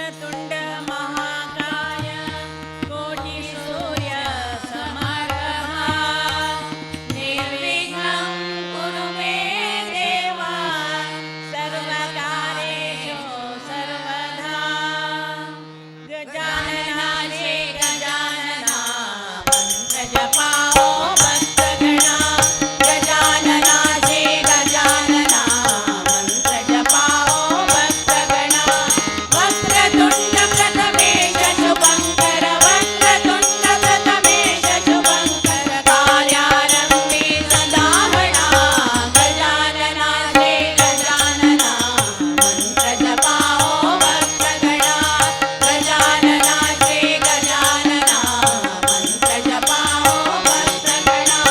वक्रतुंड महाकाय कोटि सूर्य समप्रभा निर्विघ्नं कुरु मे देवा सर्वकार्येषु सर्वदा गजाननाचे गजानना मंत्र जपाओ भक्तगणा गजाननाचे गजानना मंत्र जपाओ भक्तगणा वक्रतुंड प्रथमेश शुभंकर वक्रतुंड प्रथमेश शुभंकर कार्यारंभे सदा गणा गजाननाचे गजानना मंत्र जपाओ भक्तगणा गजाननाचे गजानना मंत्र जपाओ भक्तगणा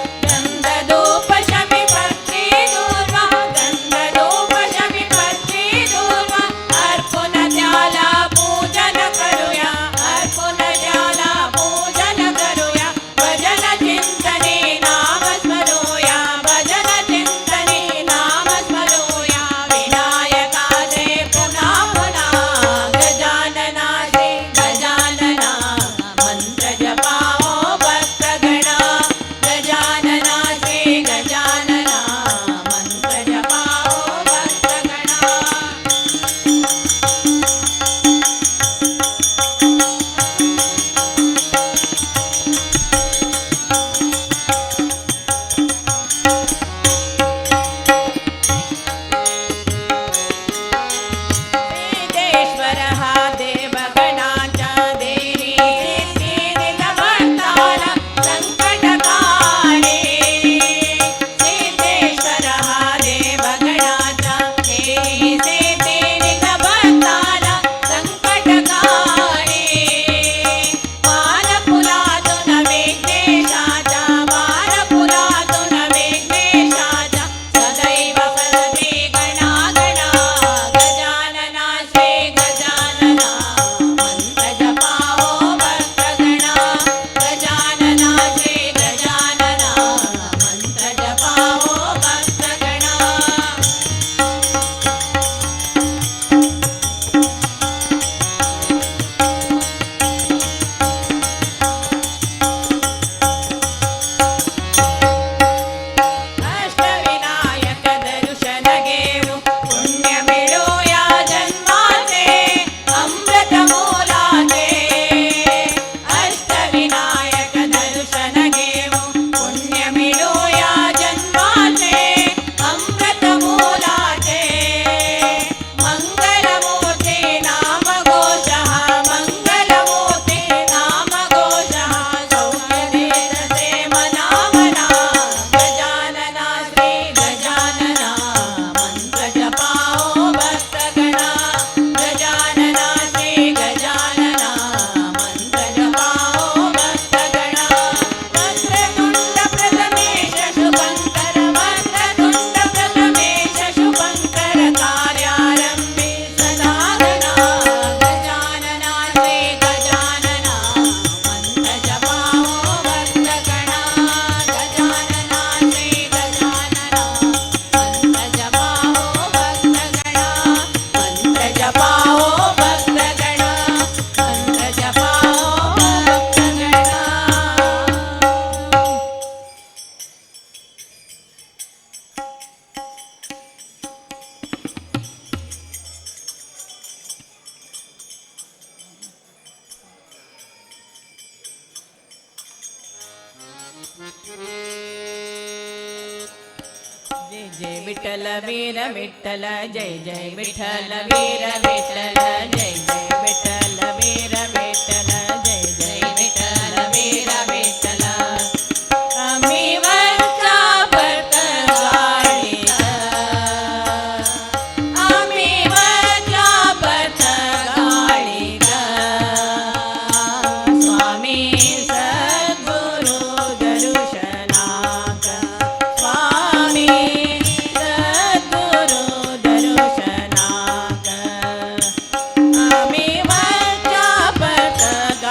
गंधधूप शमी पत्री दूर्वा गंधधूप शमी पत्री दूर्वा अर्पण त्याला पूजन करूया अर्पण त्याला पूजन करूया भजन चिंतने नाम स्मरूया भजन चिंतने नाम स्मरूया विनायकाचे पुन्हा पुन्हा गजाननाचे गजानना मंत्र जपाओ भक्तगणा गजाननाचे गजानना मंत्र जपाओ भक्तगणा सिद्धेश्वर हा देवगणाचा देही सिद्धिनिधभक्ताला संकटकाळी सिद्धेश्वर हा देवगणाचा देही सिद्धिनिधभक्ताला संकटकाळी वानपुरातून विघ्नेशाचा वानपुरातून विघ्नेशाचा सदैव सदती गणा गणा गजाननाचे गजानना मंत्र जपाओ भक्तगणा गजाननाचे गजानना मंत्र जपाओ भक्तगणा अष्टविनायक दर्शन घेऊ पुण्य मिळूया जन्माचे अमृत मोलाचे अष्टविनायक दर्शन घेऊ पुण्य मिळूया जन्माचे अमृत मोलाचे मंगलमूर्ती नाम घोषः मंगलमूर्ती नाम घोषः सौम्य देहसे मना मना गजानना श्री गजानना मंत्र जपाओ भक्तगणा गजानना श्री गजानना मंत्र जपाओ भक्तगणा वक्रतुंड प्रथमेश शुभंकर वक्रतुंड प्रथमेश शुभंकर कार्यारंभे सदा गणा गजानना श्री गजानना मंत्र जपाओ भक्तगणा गजानना श्री गजानना मंत्र जपाओ भक्तगणा मंत्र जपाओ भक्तगणा मंत्र जपाओ भक्तगणा जय जय विठ्ठल वीर विठ्ठल जय जय विठ्ठल वीर विठ्ठल जय जय विठ्ठल वीर विठ्ठल जय जय विठ्ठल वीर विठ्ठल आम्ही वरचा भक्त गाडीत आम्ही वरचा भक्त गाडीत स्वामी सद्गुरु दर्शनाक स्वामी सद्गुरु दर्शनाक आम्ही वरचा भक्त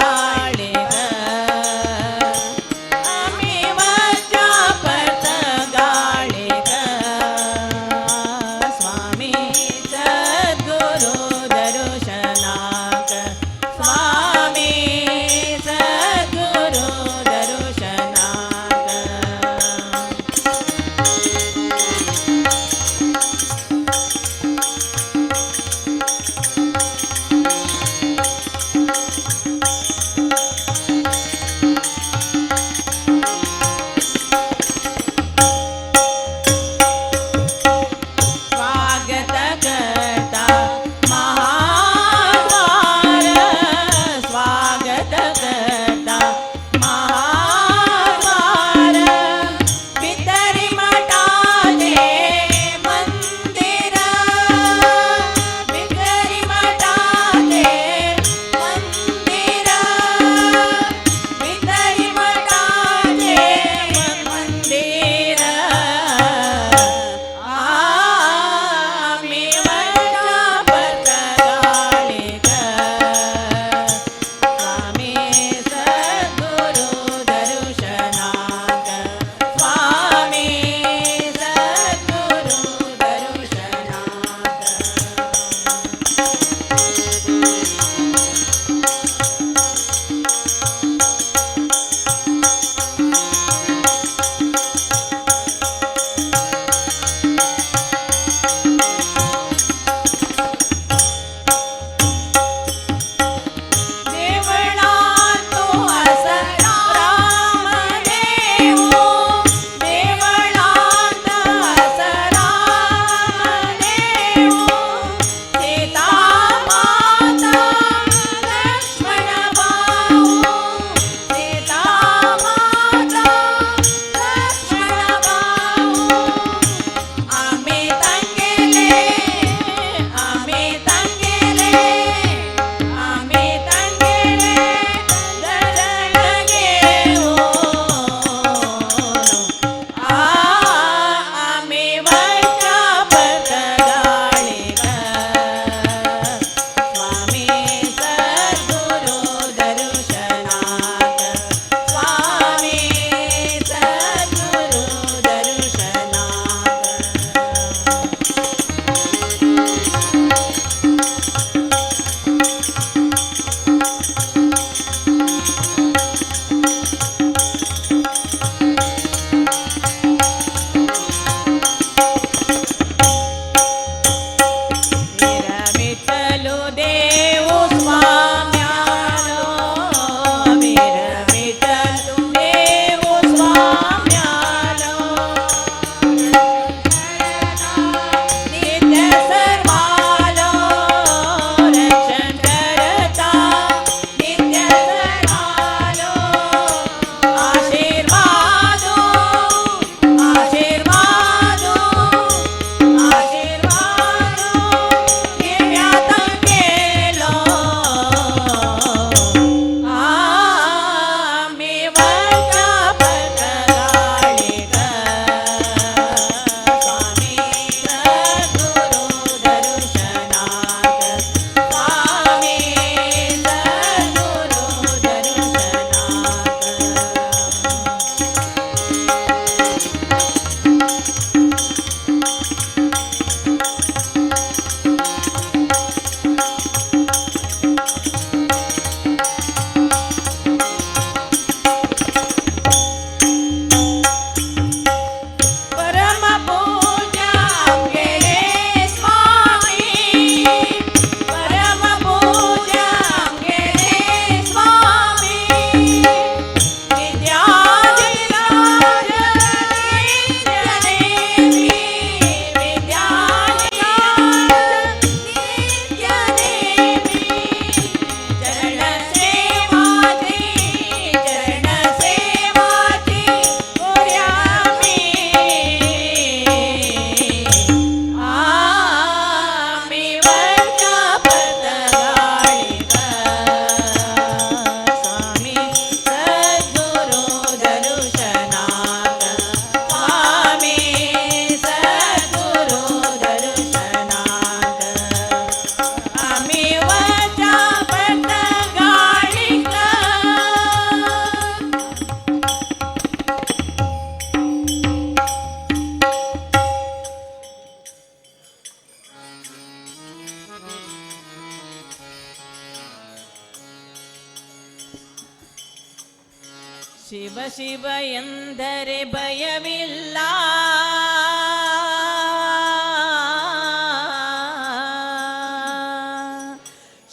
ಶಿವ ಶಿವ ಎಂದರೆ ಭಯವಿಲ್ಲ,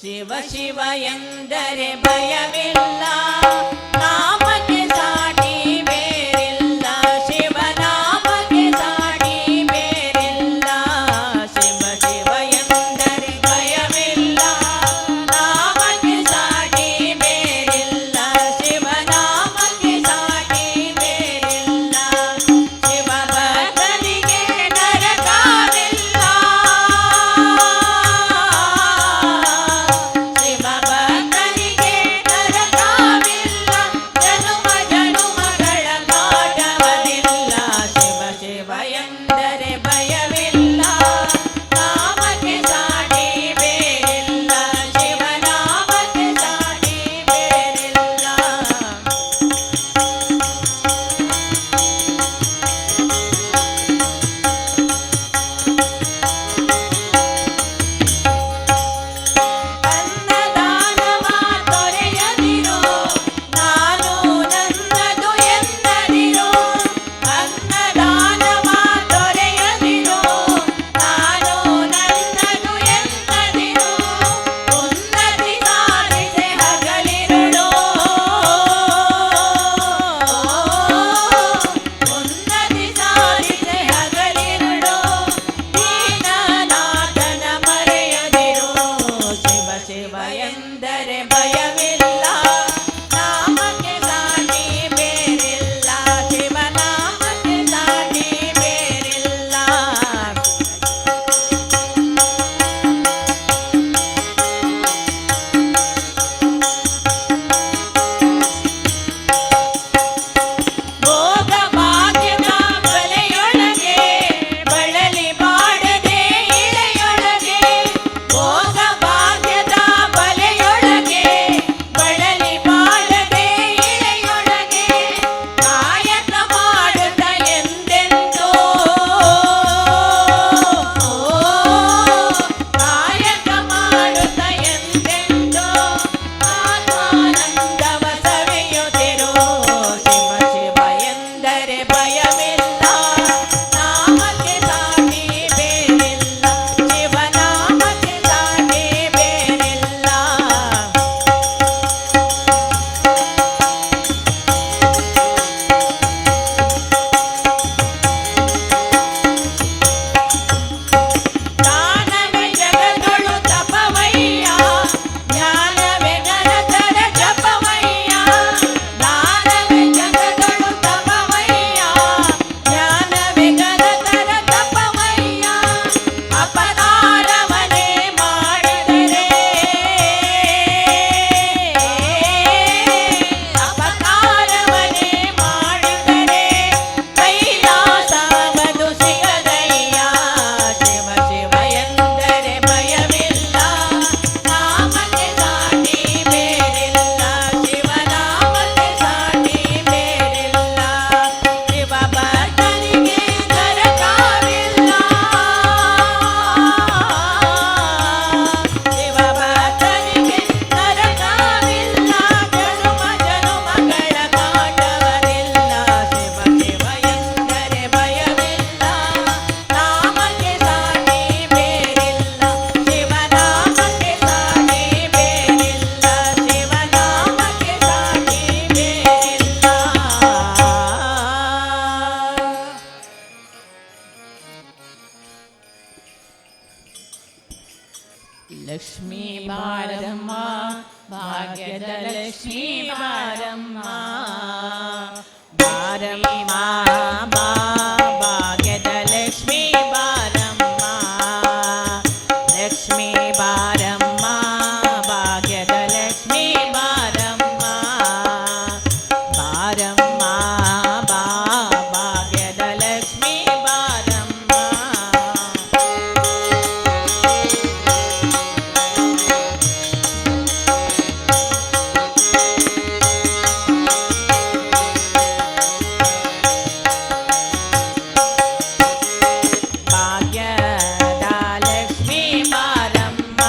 ಶಿವ ಶಿವ ಎಂದರೆ ಭಯವಿಲ್ಲ, ನಾಮಕ್ಕೆ ಸಾಟಿ ಬೇರಿಲ್ಲ, ಶಿವನಾಮಕ್ಕೆ ಸಾಟಿ ಬೇರಿಲ್ಲ. ಶಿವ ಶಿವ ಎಂದರೆ ಭಯವಿಲ್ಲ, ನಾಮಕ್ಕೆ ಸಾಟಿ ಬೇರಿಲ್ಲ, ಶಿವನಾಮಕ್ಕೆ ಸಾಟಿ ಬೇರಿಲ್ಲ. ಶಿವ ಭಕ್ತನಿಗೆ ನರಕವಿಲ್ಲ, ಶಿವ ಭಕ್ತನಿಗೆ ನರಕವಿಲ್ಲ, ಜನುಮ ಜನುಮಗಳ ಕಾಟವದಿಲ್ಲ. ಶಿವ ಶಿವ ಎಂದರೆ ಭಯವಿಲ್ಲ, ನಾಮಕ್ಕೆ ಸಾಟಿ ಬೇರಿಲ್ಲ, ಶಿವನಾಮಕ್ಕೆ ಸಾಟಿ ಬೇರಿಲ್ಲ. ಅನ್ನದಾನವ ತೊರೆಯದಿರು, ನಾನು ನನ್ನದು ಎನ್ನದಿರು, ಅನ್ನದಾನವ ತೊರೆಯದಿರು, ನಾನು ನನ್ನದು ಎನ್ನದಿರು. ಉನ್ನತಿ ಸಾಧಿಸೆ ಹಗಲಿರುಳು, ಉನ್ನತಿ ಸಾಧಿಸೆ ಹಗಲಿರುಳು, ದೀನನಾಥನ ಮರೆಯದಿರು. ಶಿವ ಶಿವ ಎಂದರೆ ಭಯವಿಲ್ಲ, ನಾಮಕ್ಕೆ ಸಾಟಿ ಬೇರಿಲ್ಲ, ಶಿವನಾಮಕ್ಕೆ ಸಾಟಿ ಬೇರಿಲ್ಲ. ಭೋಗ ಭಾಗ್ಯದ ಬಲೆಯೊಳಗೆ ಬಳಲಿ ಬಾಡದೆ ಇಳೆಯೊಳಗೆ, ಭೋಗ ಭಾಗ್ಯದ ಬಲೆಯೊಳಗೆ ಬಳಲಿ ಬಾಡದೆ ಇಳೆಯೊಳಗೆ, ಕಾಯಕ ಮಾಡುತ್ತ ಎಂದೆಂದೋ, ಕಾಯಕ ಮಾಡುತ್ತ ಎಂದೆಂದೋ, ಆತ್ಮಾನಂದವ ಸವಿಯುತ್ತಿರು. ಶಿವ ಶಿವ ಎಂದರೆ ಭಯವಿಲ್ಲ, ನಾಮಕ್ಕೆ ಸಾಟಿ ಬೇರಿಲ್ಲ, ಶಿವನಾಮಕ್ಕೆ ಸಾಟಿ ಬೇರಿಲ್ಲ. ಜ್ಞಾನವೇ ಜಗದೊಳು ತಪವಯ್ಯ, ಜ್ಞಾನವೇ ಘನತರ ಜಪವಯ್ಯ, ಜ್ಞಾನವೇ ಜಗದೊಳು ತಪವಯ್ಯ, ಜ್ಞಾನವೇ ಘನತರ ತಪವಯ್ಯ. ಅಪಕಾರವನೇ ಮಾಡಿದರೆ, ಅಪಕಾರವನೇ ಮಾಡಿದರೆ ಕೈಲಾಸವದು ಸಿಗದಯ್ಯ. ಶಿವ ಶಿವ ಎಂದರೆ ಭಯವಿಲ್ಲ, ನಾಮಕ್ಕೆ ಸಾಟಿ ಬೇರಿಲ್ಲ, ಶಿವನಾಮಕ್ಕೆ ಸಾಟಿ ಬೇರಿಲ್ಲ. ಶಿವ ಭಕ್ತನಿಗೆ ನರಕವಿಲ್ಲ, ಶಿವ ಭಕ್ತನಿಗೆ ನರಕವಿಲ್ಲ, ಜನುಮ ಜನುಮಗಳ ಕಾಟವದಿಲ್ಲ. ಶಿವ ಶಿವ ಎಂದರೆ ಭಯವಿಲ್ಲ, ನಾಮಕ್ಕೆ ಸಾಟಿ ಬೇರಿಲ್ಲ, ಶಿವನಾಮಕ್ಕೆ ಸಾಟಿ ಬೇರಿಲ್ಲ, ಶಿವನಾಮಕ್ಕೆ ಸಾಟಿ ಬೇರಿಲ್ಲ. ಲಕ್ಷ್ಮೀ ಬಾರಮ್ಮ, ಭಾಗ್ಯದ ಲಕ್ಷ್ಮೀ ಬಾರಮ್ಮ, ಬಾರಮ್ಮ ಬಾ, ಭಾಗ್ಯದ ಲಕ್ಷ್ಮೀ ಬಾರಮ್ಮ, ಲಕ್ಷ್ಮೀ ಬಾರಮ್ಮ, ಭಾಗ್ಯದ ಲಕ್ಷ್ಮೀ ಬಾರಮ್ಮ, ಬಾರಮ್ಮ ಬಾ, ಭಾಗ್ಯದ ಲಕ್ಷ್ಮೀ ಬಾರಮ್ಮ. ಭಾಗ್ಯದ ಲಕ್ಷ್ಮೀ ಬಾರಮ್ಮ,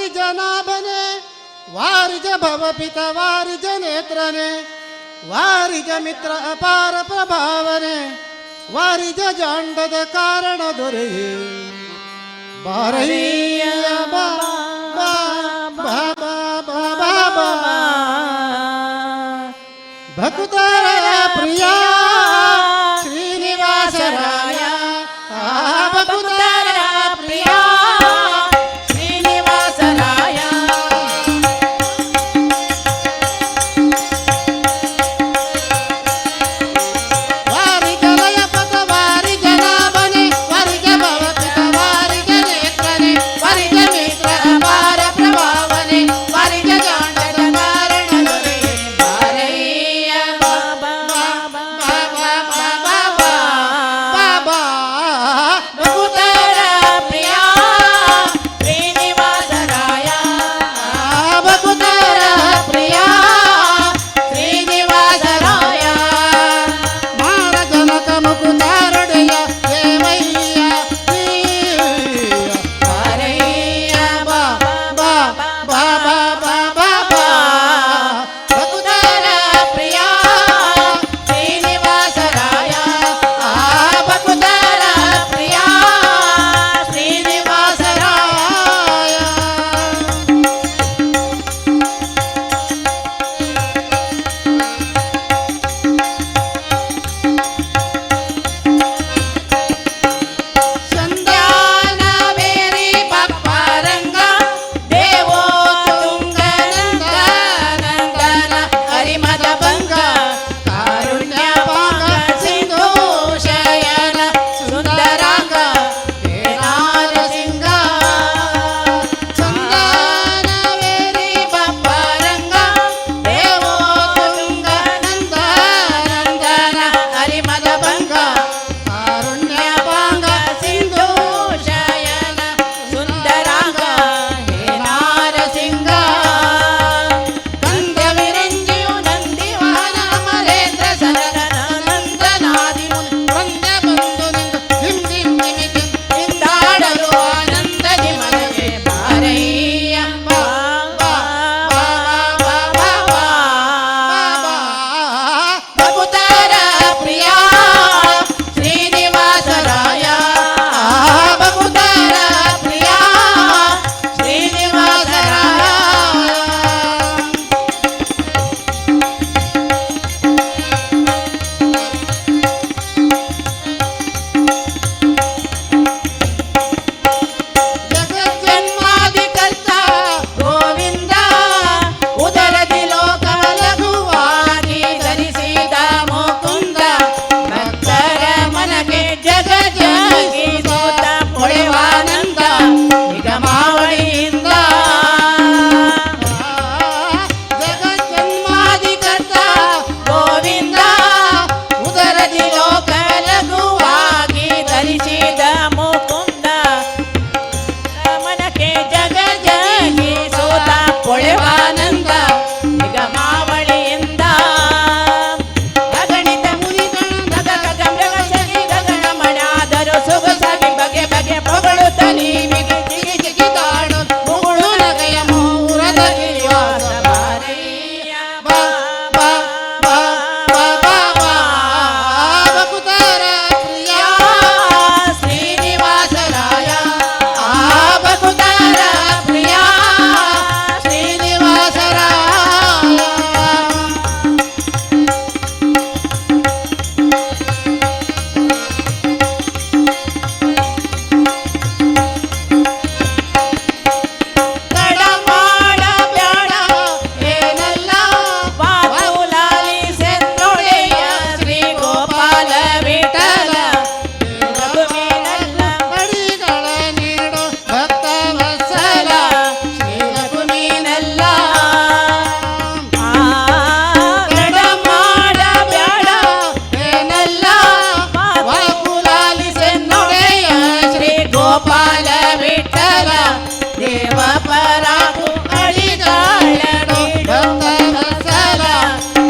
ವಾರಿಜ ನಾಭನೆ ವಾರಿಜ ಭವಪಿತ ವಾರಿಜ ನೇತ್ರನೆ ವಾರಿಜ ಮಿತ್ರ ಅಪಾರ ಪ್ರಭಾವನೆ ವಾರಿಜ ಜಾಂಡದ ಕಾರಣ ದೊರೆಯೇ ಬಾರಯ್ಯ ಬಾ ಬಾ ಬಾ ಬಾ ಬಾ ಬಾ ಬಾ ಭಕ್ತರ ಪ್ರಿಯ ಶ್ರೀನಿವಾಸರಾಯ ಭಕ್ತರ ಪ್ರಿಯ ಶ್ರೀನಿವಾಸರಾಯ ವಾರಿಜ ಲಯಪತ ವಾರಿಜ ನಾಭನೆ ವಾರಿಜ ಭವಪಿತ ವಾರಿಜ ನೇತ್ರನೆ ವಾರಿಜ ಮಿತ್ರ ಅಪಾರ ಪ್ರಭಾವನೆ ವಾರಿಜ ಜಾಂಡದ ಕಾರಣ ದೊರೆಯೇ ಬಾರಯ್ಯ ಬಾಬಾ ಬಾಬಾ ಭಕ್ತರ ಪ್ರಿಯ ಶ್ರೀನಿವಾಸರಾಯ ಭಕ್ತರ ಪ್ರಿಯ ಶ್ರೀನಿವಾಸರಾಯ ಮಾರ ಜನಕ ಮುಕುತಾರಡೆಯ ದೇವಯ್ಯ ಬಾರಯ್ಯ ಬಾ ಬಾ ಬಾ ಬಾ ಬಾ ಬಾ ಬಾ ಭಕ್ತರ ಪ್ರಿಯ ಶ್ರೀನಿವಾಸರಾಯ ಭಕ್ತರ ಪ್ರಿಯ ಶ್ರೀನಿವಾಸರಾಯ ಸಂಧ್ಯಾನ ಬೇರಿ ಪಕ್ವಾರಂಗ ದೇವೋ ತುಂಗನಂದ ನಂದನ ಹರಿಮದ ಭಂಗ ಕಾರುಣ್ಯ ಪಾಂಗ ಸಿಂಧು ಶಯನ ಸುಂದರಾಂಗ ವೇದಾಂತ ಸಿಂಗ ಸಂಧಾನವೇರಿ ಪಕ್ವಾರಂಗ ದೇವೋ ತುಂಗನಂದ ನಂದನ ಹರಿಮದ ಭಂಗ ಕಾರುಣ್ಯ ಪಾಂಗ ಸಿಂಧು ಶಯನ ಸುಂದರಾಂಗ ಹೇ ನಾರಸಿಂಗ ಕಂದ ವಿರಂಜಿಯು ನಂದಿವಾನ ಅಮರೇಂದ್ರ ಸದನ ನಂದನಾದಿ ವೃಂದ ಬಂದು ನಿಂದು ಧಿಮ್ ಧಿಮ್ ಧಿಮಿಗೆ ನಿಂದಾಡಲು ಆನಂದದಿ ಮನಗೆ ಬಾರಯ್ಯ ಬಾ ಬಾ ಬಾ ಬಾ ಬಾ ಬಾ ಭಕ್ತರ ಪ್ರಿಯ ಶ್ರೀನಿವಾಸರಾಯ ಭಕ್ತರ ಪ್ರಿಯ ಶ್ರೀನಿವಾಸರಾಯ ಜಗಜ್ಜನ್ಮಾದಿಕರ್ತ ಗೋವಿಂದ ಉದರದಿ ಲೋಕ ಲಘುವಾಗಿ ಧರಿಸಿದ ಮುಕುಂದ ಭಕ್ತರ ಮನಗೆ ಜಗಜಗಿ ಸೋತ ಪೊಳೆವಾನಂದ ನಿಗಮಾವಳಿಯಿಂದ ಜಗಜ್ಜನ್ಮಾದಿಕರ್ತ ಗೋವಿಂದ ಉದರದಿ ಲೋಕ ಲಘುವಾಗಿ ಧರಿಸಿದ ಮುಕುಂದ ಮನಕ್ಕೆ ಜಗಜಗಿ ಸೋತ ಪೊಳೆವಾನಂದ ನಿಗಮಾವಳಿಯಿಂದ ಅಗಣಿತ ಮುನಿಗಣ ಗಗನ ಮೃಗ ಶನಿ ಗಗನ ಮಣಾದರು ಸೊಗಸಾಗಿ ಬಗೆ ಬಗೆ ಪೊಗಳುತ್ತ ನೀವಿಗೆ ಜಿಗಿ ಜಿಗಿದಾಡು ಮುಗುಳು ನಗೆಯ ಮೂರದ ಗಿರಿವಾಸ ಬಾರಯ್ಯ ಬಾ ಬಾ ಬಾ ಬಾ ಬಾ ಬಾ ಭಕ್ತರ ಪ್ರಿಯ ಶ್ರೀನಿವಾಸರಾಯ ಭಕ್ತರ ಪ್ರಿಯ ಶ್ರೀನಿವಾಸರಾಯ ತಡ ಮಾಡ ಬ್ಯಾಡ ಏನಲ್ಲ ಬಾಪುಲಾಲಿ ಸೆಂದೊಡೆಯ ಶ್ರೀ ಗೋಪಾಲ ವಿಠಲ ರಘುವೀನಲ್ಲ ಬಡಿಗಳ ನೀಡು ಭಕ್ತ ವತ್ಸಲ ಶ್ರೀ ರಘುವೀನಲ್ಲ ತಡ ಮಾಡ ಬ್ಯಾಡ ಏನಲ್ಲ ಬಾಪುಲಾಲಿ ಸೆಂದೊಡೆಯ ಶ್ರೀ ಗೋಪಾಲ ವಿಠಲ ದೇವ ಪರಾಕು ಅಳಿಗಾಳಡು ಭಕ್ತ ವತ್ಸಲ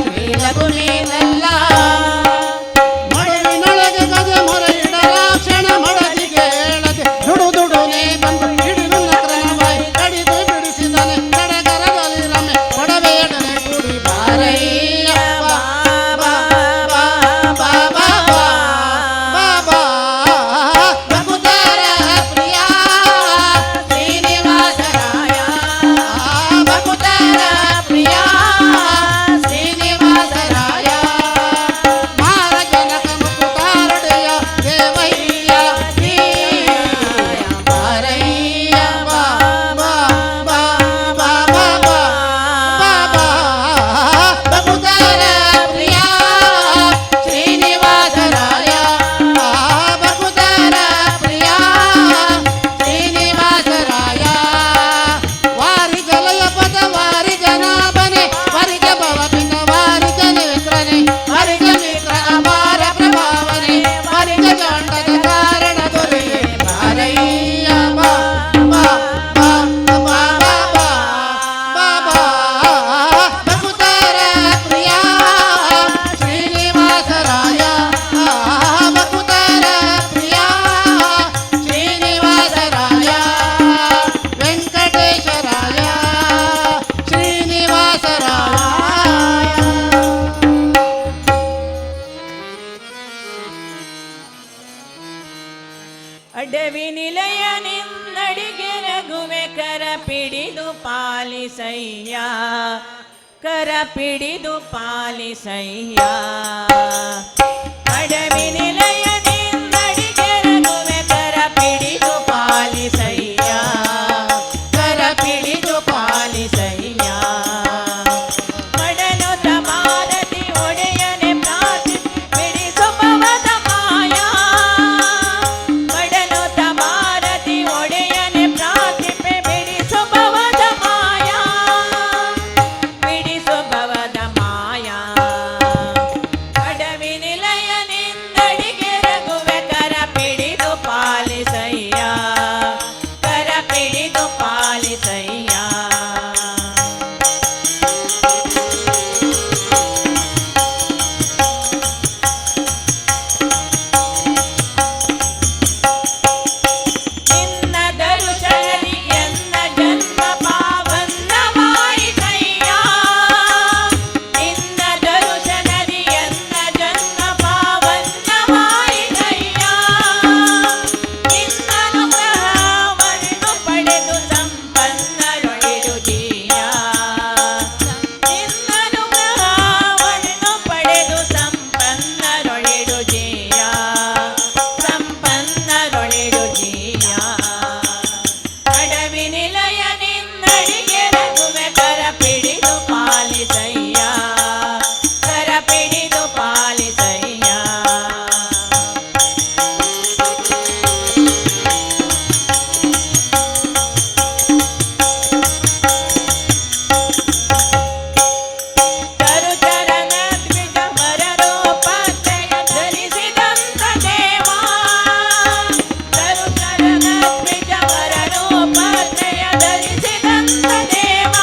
ಶ್ರೀ ರಘುವೀನಲ್ಲ ಮಡುವಿನೊಳಗೆ ಗಜ ಮೊರ ಇಡಲಾಕ್ಷಣ ಮಡದಿಗೆ ಹೇಳದೆ ದುಡು ದುಡುನೆ ಬಂದು ಹಿಡಿದು ಕ್ರಮವಾಗಿ ಕಡಿದು ಬಿಡು ಪಾಲಿಸಯ್ಯ ಕರ ಪಿಡಿದು ಪಾಲಿಸಯ್ಯ ಅಡವಿ ನಿಲಯದಿಂದಡಿಗೆರಗುವೆ ಕರ ಪಿಡಿದು ಪಾಲಿಸಯ್ಯ ಕರ ಪಿಡಿದು ಪಾಲಿಸಯ್ಯ ಮಡನುತ ಭಾರತಿ ಒಡೆಯನೆ ಪ್ರಾರ್ಥಿ ಬಿಡಿಸು ಭವದ ಮಾಯಾ ಮಡನುತ ಭಾರತಿ ಒಡೆಯನೆ ಪ್ರಾರ್ಥಿಪೆ ಬಿಡಿಸು ಭವದ ಮಾಯಾ ಬಿಡಿಸು ಭವದ ಮಾಯಾ ಅಡವಿ ನಿಲಯನಿಂದಡಿಗೆರಗುವೆ ಕರ ಪಿಡಿದು ಪಾಲಿಸಯ್ಯ ಕರ ಪಿಡಿದು ಪಾಲಿಸಯ್ಯ ನಿನ್ನ ದರುಶನದಿ ಎನ್ನ ಜನ್ಮ ಪಾವನವಾಯಿತಯ್ಯ ನಿನ್ನ ದರುಶನದಿ ಎನ್ನ ಜನ್ಮ ಪಾವನವಾಯಿತಯ್ಯ ನಿನ್ನನುಗ್ರಹವನ್ನು ಪಡೆದು ಸಂಪನ್ನರೊಳಿಡು ಜೀಯ ನಿನ್ನನುಗ್ರಹವನ್ನು ಪಡೆದು ಸಂಪನ್ನರೊಳಿಡು ಜೀಯ ಸಂಪನ್ನರೊಳಿಡು ಜೀಯ ಅಡವಿ ನಿಲಯನಿಂದಡಿಗೆರಗುವೆ ಕರ ಪಿಡಿದು ಪಾಲಿಸಯ್ಯ ಕರ ಪಿಡಿದು ಪಾಲಿಸಯ್ಯ ತರುಚರಣ ದ್ವಿಜ ವರರೂಪತೆಯ ಧರಿಸಿದಂತ ದೇವ ತರುಚರಣ ದ್ವಿಜ ವರರೂಪತೆಯ ಧರಿಸಿದಂತ ದೇವ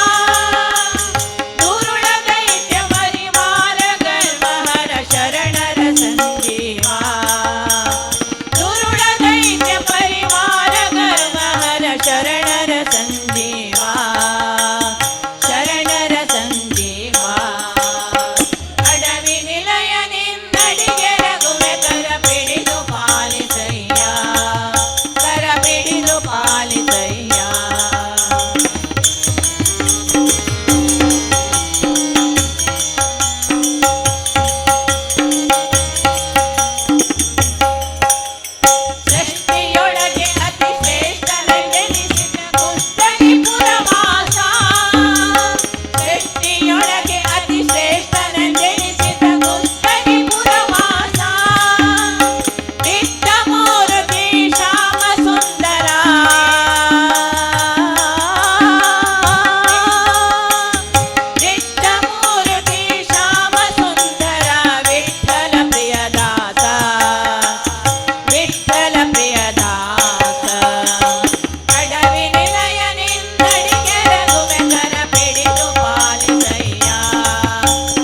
ದುರುಳ ದೈತ್ಯ ಪರಿವಾರ ಗರ್ವಹರ ಶರಣರ ಸಂಜೀವ ದುರುಳ ದೈತ್ಯ ಪರಿವಾರ ಗರ್ವಹರ ಶರಣರ ಸಂಜೀವ ಶರಣರ ಸಂಜೀವ ಅಡವಿ ನಿಲಯನಿಂದಡಿಗೆರಗುವೆ ಕರ ಪಿಡಿದು ಪಾಲಿಸಯ್ಯ ಕರ ಪಿಡಿದು ಪಾಲಿಸಯ್ಯ ಸೃಷ್ಟಿಯೊಳಗೆ ಅತಿ ಶ್ರೇಷ್ಠನೆನಿಸಿದ ಕುಷ್ಟಗಿಪುರ ವಾಸ ಸೃಷ್ಟಿಯೊಳಗೆ ಅತಿ ಶ್ರೇಷ್ಠನೆನಿಸಿದ ಕುಷ್ಟಗಿಪುರ ವಾಸ ದಿಟ್ಟಮೂರ್ತಿ ಶ್ಯಾಮ ಸುಂದರ ದಿಟ್ಟಮೂರ್ತಿ ಶ್ಯಾಮ ಸುಂದರ ವಿಠ್ಠಲ ಪ್ರಿಯದಾಸ ವಿಠ್ಠಲ ಪ್ರಿಯದಾಸ ಅಡವಿ ನಿಲಯನಿಂದಡಿಗೆರಗುವೆ ಕರ ಪಿಡಿದು ಪಾಲಿಸಯ್ಯ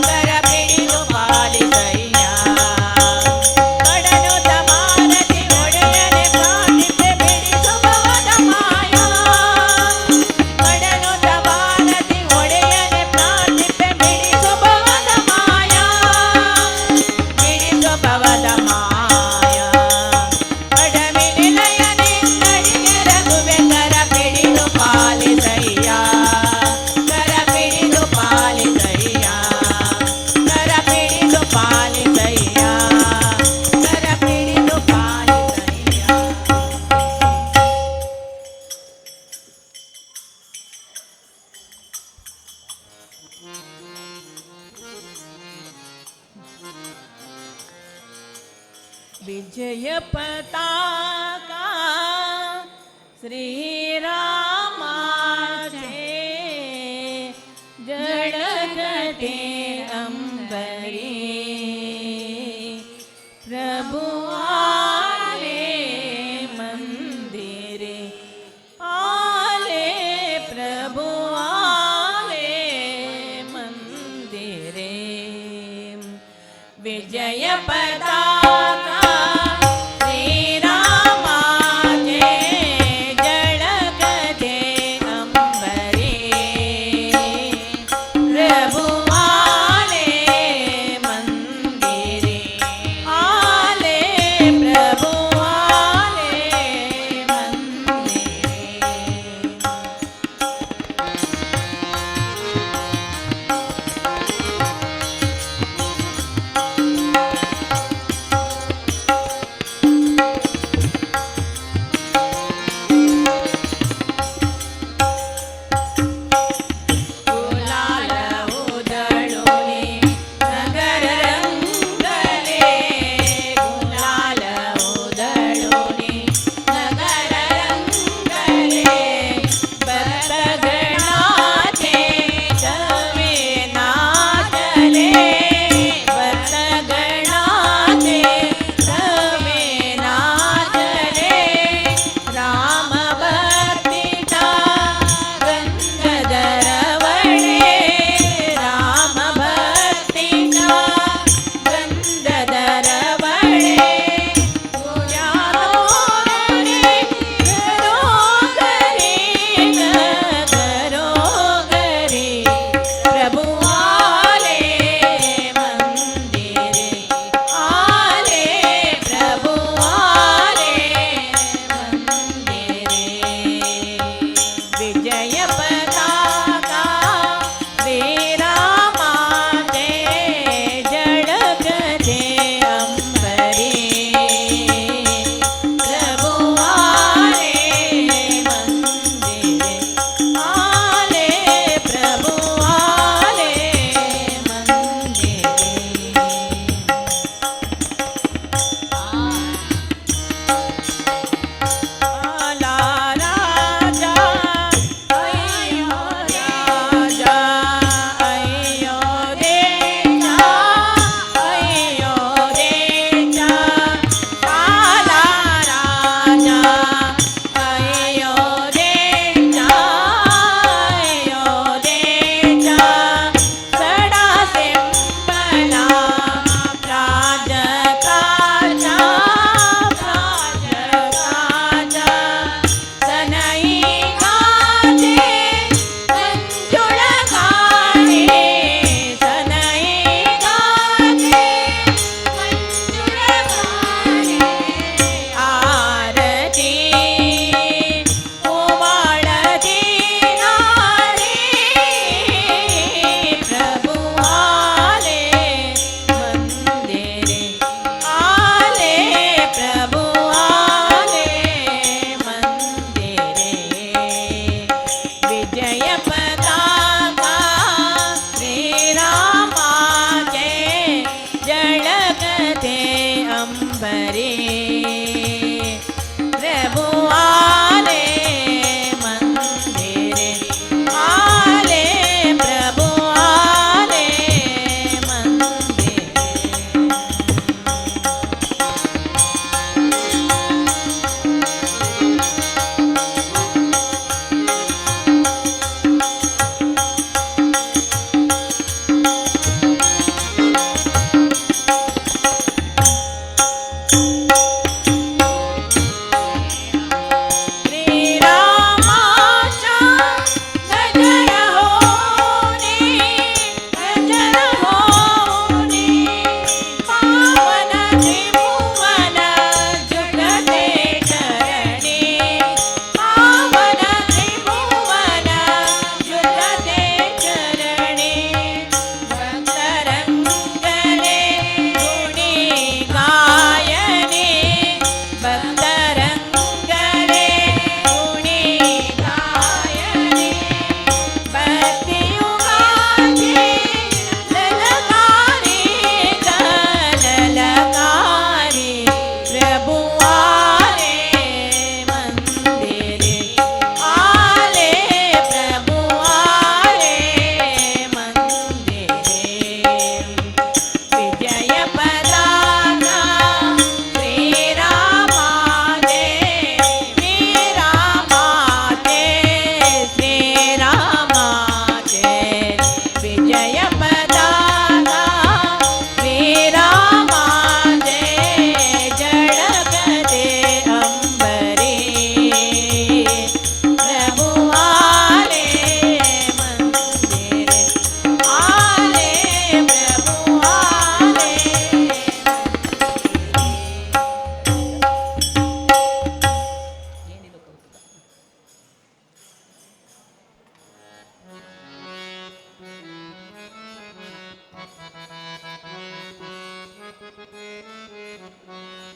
ಕರ ಪಿಡಿದು ಪಾಲಿಸಯ್ಯ ಮಡನುತ ಭಾರತಿ ಒಡೆಯನೆ ಪ್ರಾರ್ಥಿಪೆ ಬಿಡಿಸು ಭವದ ಮಾಯಾ ಮಡನುತ ಭಾರತಿ ಒಡೆಯನೆ ಪ್ರಾರ್ಥಿಪೆ ಬಿಡಿಸು ಭವದ ಮಾಯಾ ಬಿಡಿಸು ಭವದ ಮಾಯಾ ಅಡವಿ ನಿಲಯನಿಂದಡಿಗೆರಗುವೆ ಕರ ಪಿಡಿದು ಪಾಲಿಸಯ್ಯ ಕರ ಪಿಡಿದು ಪಾಲಿಸಯ್ಯ ಕರ ಪಿಡಿದು ಪಾಲಿಸಯ್ಯ ಕರ ಪಿಡಿದು ಪಾಲಿಸಯ್ಯ विजय पताका श्रीरामाचे जळकते अंबरी प्रभु आले मंदिरे आले प्रभु आले मंदिरे विजय पताका श्रीरामाचे जळकते अंबरी प्रभु आले मंदिरे आले प्रभु आले मंदिरे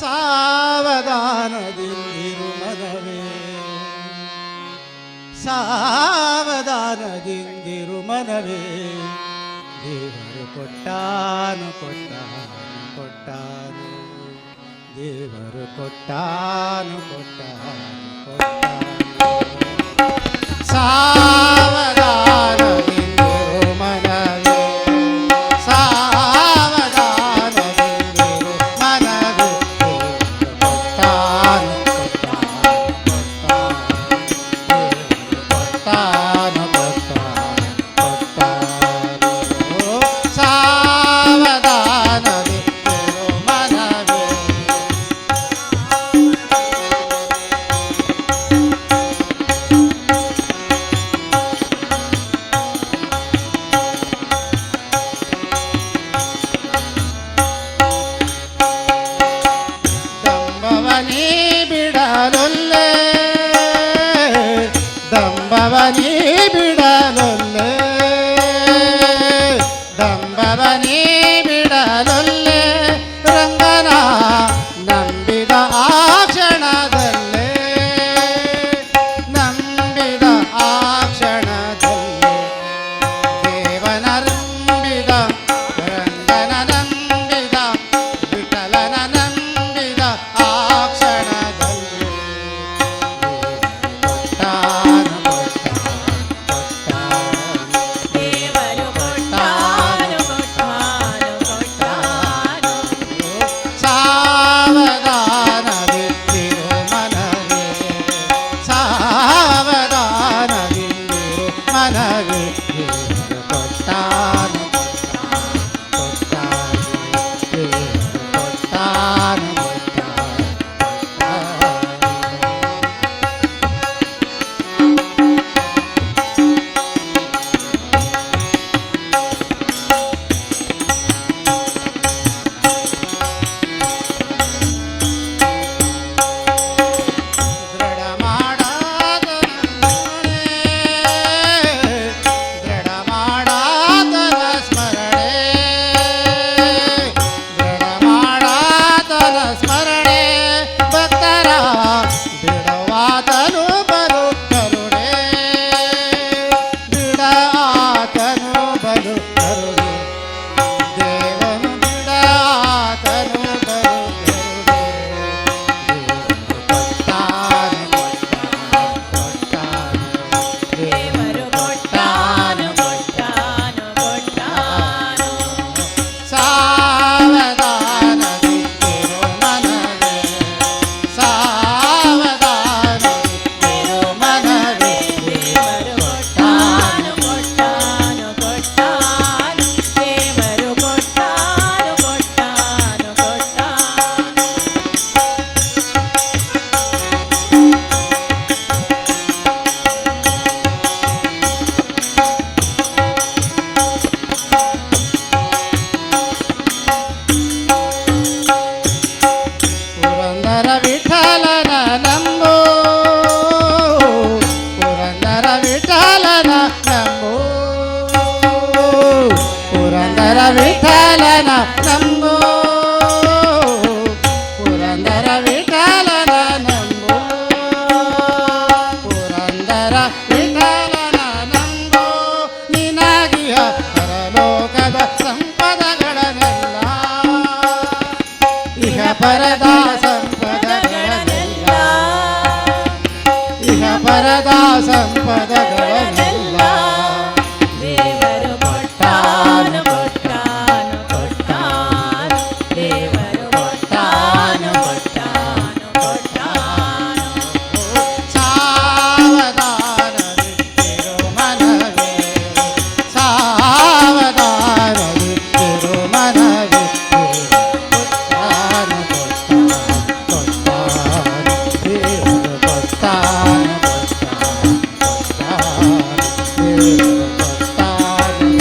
ಸಾವಧಾನದಿಂದಿರು ಮನವೇ, ಸಾವಧಾನದಿಂದಿರು ಮನವೇ, ದೇವರು ಕೊಟ್ಟಾನು ಕೊಟ್ಟಾನು ಕೊಟ್ಟಾನು, ದೇವರು ಕೊಟ್ಟಾನು ಕೊಟ್ಟಾನು ಕೊಟ್ಟಾನು. ಸಾವಧಾನದಿಂದಿರು ಮನವೇ, ಸಾವಧಾನದಿಂದಿರು ಮನವೇ, ದೇವರು ಕೊಟ್ಟಾನು ಕೊಟ್ಟಾನು ಕೊಟ್ಟಾನು ಕೊಟ್ಟಾನು. ಸಾವಧಾನದಿಂದಿರು ಮನವೇ. ದಂಬವನಿ ಬಿಡಲೊಲ್ಲೆ, ದಂಬವನಿ ಬಿಡಲೊಲ್ಲೆ, ದಂಬವನಿ ಬಿಡಲೊಲ್ಲೆ, ರಂಗನ ನಂಬಿದ ಆ ಕ್ಷಣದಲ್ಲೇ, ನಂಬಿದ ಆ ಕ್ಷಣದಲ್ಲೇ, ದೇವನ ನಂಬಿದ, ರಂಗನ ನಂಬಿದ, ವಿಠಲನ ನಂಬಿದ ಆ ಕ್ಷಣದಲ್ಲಿ ಕೊಟ್ಟಾನು ಕೊಟ್ಟಾನು ದೇವರು ಕೊಟ್ಟಾನು ಕೊಟ್ಟಾನು ಕೊಟ್ಟಾನು. ಸಾವಧಾನದಿಂದಿರು ಮನವೇ, ಸಾವಧಾನದಿಂದಿರು ಮನವೇ, ದೇವರು ಕೊಟ್ಟಾನು ಕೊಟ್ಟಾನು ದೇವರು ಕೊಟ್ಟಾನು ಕೊಟ್ಟಾನು. ದೃಢ ಮಾಡಾತನ ಸ್ಮರಣೆ, ದೃಢ ಮಾಡಾತನ ಸ್ಮರಣೆ, ಭಕ್ತರ ಬಿಡವಾತನು ಬಲು ಕರುಣೆ, ಬಿಡಾತನು ಬಲು ಕರುಣೆ, ದೇವನು ಬಿಡಾತನು ಬಲು ಕರುಣೆ, ದೇವರು ಕೊಟ್ಟಾನು ಕೊಟ್ಟಾನು ಕೊಟ್ಟಾನು. ಸಾವಧಾನದಿಂದಿರು ಮನವೇ, ಸಾವಧಾನದಿಂದಿರು ಮನವೇ, ದೇವರು ಕೊಟ್ಟಾನು ಕೊಟ್ಟಾನು ಕೊಟ್ಟಾನು. ದೇವರು ಕೊಟ್ಟಾನು ಕೊಟ್ಟಾನು ಕೊಟ್ಟಾನು. ಪುರಂದರ ವಿಠಲನ ನಂಬು, ಪುರಂದರ ವಿಠಲನ ನಂಬು, ಪುರಂದರ ವಿಠಲನ ನಂಬು, ಪುರಂದರ ವಿಠಲನ ನಂಬು, ಪುರಂದರ ವಿಠಲನ ನಂಬು, ನಿನಗಿಯ ಪರಲೋಕದ ಸಂಪದಗಳನ್ನೆಲ್ಲ, ಇಹ ಪರದ ಸಂಪದಗಳನ್ನೆಲ್ಲ, ಇಹ ಪರದ ಸಂಪದಗಳನ್ನೆಲ್ಲ, ದೇವರು ಕೊಟ್ಟಾನು ಕೊಟ್ಟಾನು ಕೊಟ್ಟಾನು. ದೇವರು ಕೊಟ್ಟಾನು ಕೊಟ್ಟಾನು ಕೊಟ್ಟಾನು. ಸಾವಧಾನದಿಂದಿರು ಮನವೇ, ಸಾವಧಾನದಿಂದಿರು ಮನವೇ, ಕೊಟ್ಟಾನು ಕೊಟ್ಟಾನು ದೇವರು ಕೊಟ್ಟಾನು ಕೊಟ್ಟಾನು ಕೊಟ್ಟಾನು, ದೇವರು ಕೊಟ್ಟಾನು ಕೊಟ್ಟಾನು.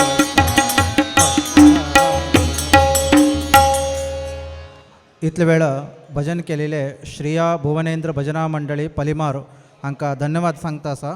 इतले वेळ भजन केलेले श्रिया भुवनेंद्र भजना मंडळी पलिमार हांकां धन्यवाद सांगता आसा.